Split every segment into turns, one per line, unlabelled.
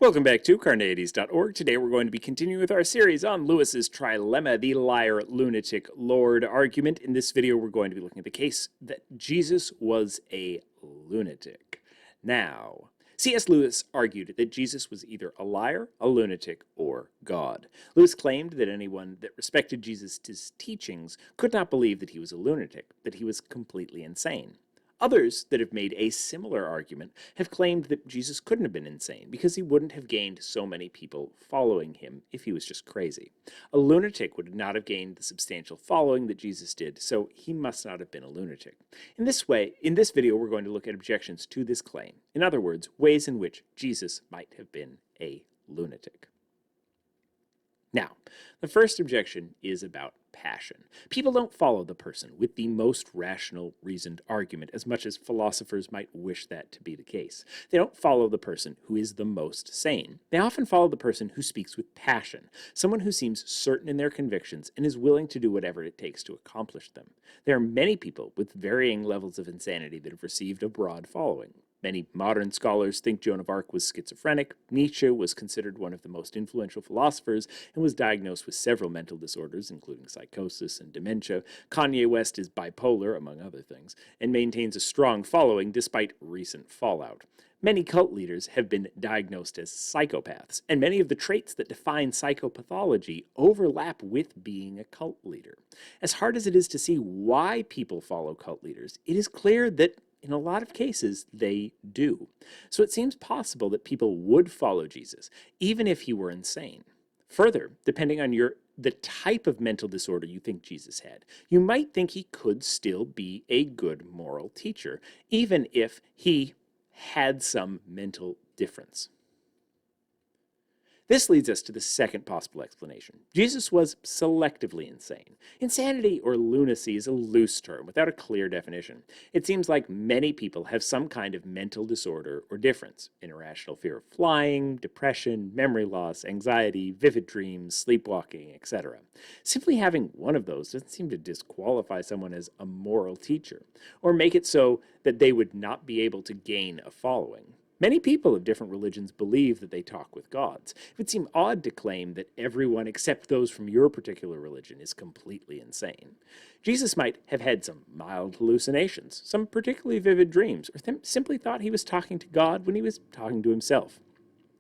Welcome back to Carneades.org. Today we're going to be continuing with our series on Lewis's Trilemma, the liar, lunatic, Lord argument. In this video, we're going to be looking at the case that Jesus was a lunatic. Now, C.S. Lewis argued that Jesus was either a liar, a lunatic, or God. Lewis claimed that anyone that respected Jesus' teachings could not believe that he was a lunatic, that he was completely insane. Others that have made a similar argument have claimed that Jesus couldn't have been insane because he wouldn't have gained so many people following him if he was just crazy. A lunatic would not have gained the substantial following that Jesus did, so he must not have been a lunatic. In this video, we're going to look at objections to this claim. In other words, ways in which Jesus might have been a lunatic. Now, the first objection is about passion. People don't follow the person with the most rational, reasoned argument as much as philosophers might wish that to be the case. They don't follow the person who is the most sane. They often follow the person who speaks with passion, someone who seems certain in their convictions and is willing to do whatever it takes to accomplish them. There are many people with varying levels of insanity that have received a broad following. Many modern scholars think Joan of Arc was schizophrenic. Nietzsche was considered one of the most influential philosophers and was diagnosed with several mental disorders, including psychosis and dementia. Kanye West is bipolar, among other things, and maintains a strong following despite recent fallout. Many cult leaders have been diagnosed as psychopaths, and many of the traits that define psychopathology overlap with being a cult leader. As hard as it is to see why people follow cult leaders, it is clear that in a lot of cases, they do. So it seems possible that people would follow Jesus, even if he were insane. Further, depending on the type of mental disorder you think Jesus had, you might think he could still be a good moral teacher, even if he had some mental difference. This leads us to the second possible explanation. Jesus was selectively insane. Insanity or lunacy is a loose term without a clear definition. It seems like many people have some kind of mental disorder or difference: irrational fear of flying, depression, memory loss, anxiety, vivid dreams, sleepwalking, etc. Simply having one of those doesn't seem to disqualify someone as a moral teacher or make it so that they would not be able to gain a following. Many people of different religions believe that they talk with gods. It would seem odd to claim that everyone except those from your particular religion is completely insane. Jesus might have had some mild hallucinations, some particularly vivid dreams, or simply thought he was talking to God when he was talking to himself.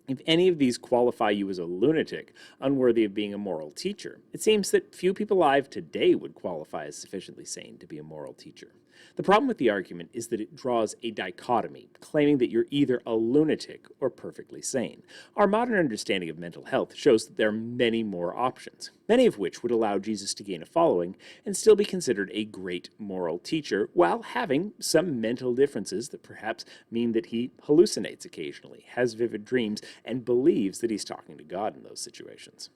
If any of these qualify you as a lunatic, unworthy of being a moral teacher, it seems that few people alive today would qualify as sufficiently sane to be a moral teacher. The problem with the argument is that it draws a dichotomy, claiming that you're either a lunatic or perfectly sane. Our modern understanding of mental health shows that there are many more options, many of which would allow Jesus to gain a following and still be considered a great moral teacher while having some mental differences that perhaps mean that he hallucinates occasionally, has vivid dreams, and believes that he's talking to God in those situations.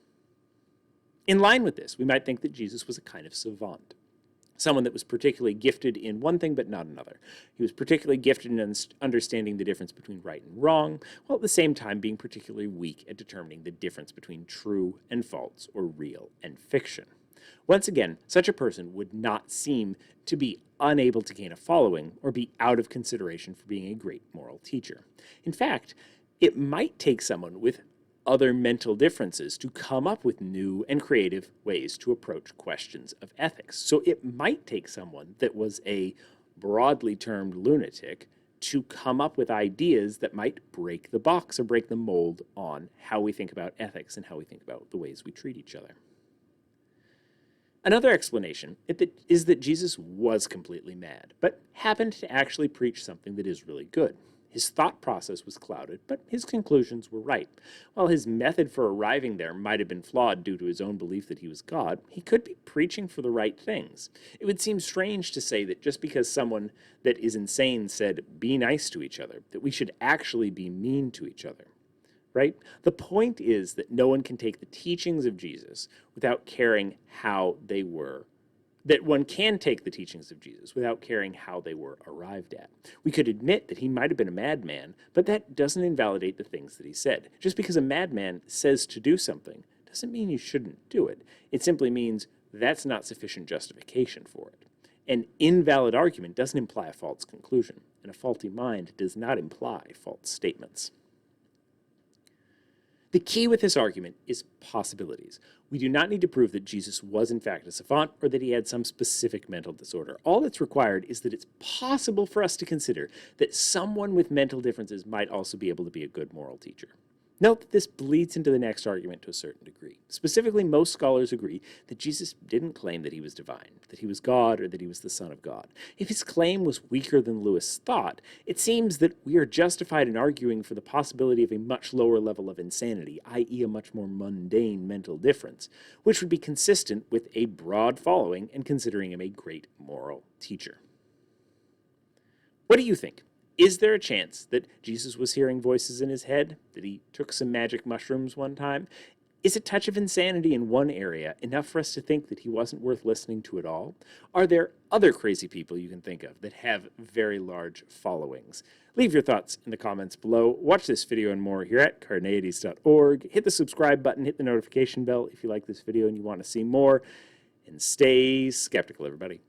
In line with this, we might think that Jesus was a kind of savant, someone that was particularly gifted in one thing but not another. He was particularly gifted in understanding the difference between right and wrong, while at the same time being particularly weak at determining the difference between true and false, or real and fiction. Once again, such a person would not seem to be unable to gain a following or be out of consideration for being a great moral teacher. In fact, it might take someone with other mental differences to come up with new and creative ways to approach questions of ethics. So it might take someone that was a broadly termed lunatic to come up with ideas that might break the box or break the mold on how we think about ethics and how we think about the ways we treat each other. Another explanation is that Jesus was completely mad, but happened to actually preach something that is really good. His thought process was clouded, but his conclusions were right. While his method for arriving there might have been flawed due to his own belief that he was God, he could be preaching for the right things. It would seem strange to say that just because someone that is insane said, "Be nice to each other," that we should actually be mean to each other. Right? The point is that no one can take the teachings of Jesus without caring how they were, that one can take the teachings of Jesus without caring how they were arrived at. We could admit that he might have been a madman, but that doesn't invalidate the things that he said. Just because a madman says to do something doesn't mean you shouldn't do it. It simply means that's not sufficient justification for it. An invalid argument doesn't imply a false conclusion, and a faulty mind does not imply false statements. The key with this argument is possibilities. We do not need to prove that Jesus was in fact a savant or that he had some specific mental disorder. All that's required is that it's possible for us to consider that someone with mental differences might also be able to be a good moral teacher. Note that this bleeds into the next argument to a certain degree. Specifically, most scholars agree that Jesus didn't claim that he was divine, that he was God, or that he was the Son of God. If his claim was weaker than Lewis thought, it seems that we are justified in arguing for the possibility of a much lower level of insanity, i.e. a much more mundane mental difference, which would be consistent with a broad following and considering him a great moral teacher. What do you think? Is there a chance that Jesus was hearing voices in his head? That he took some magic mushrooms one time? Is a touch of insanity in one area enough for us to think that he wasn't worth listening to at all? Are there other crazy people you can think of that have very large followings? Leave your thoughts in the comments below. Watch this video and more here at Carneades.org. Hit the subscribe button, hit the notification bell if you like this video and you want to see more. And stay skeptical, everybody.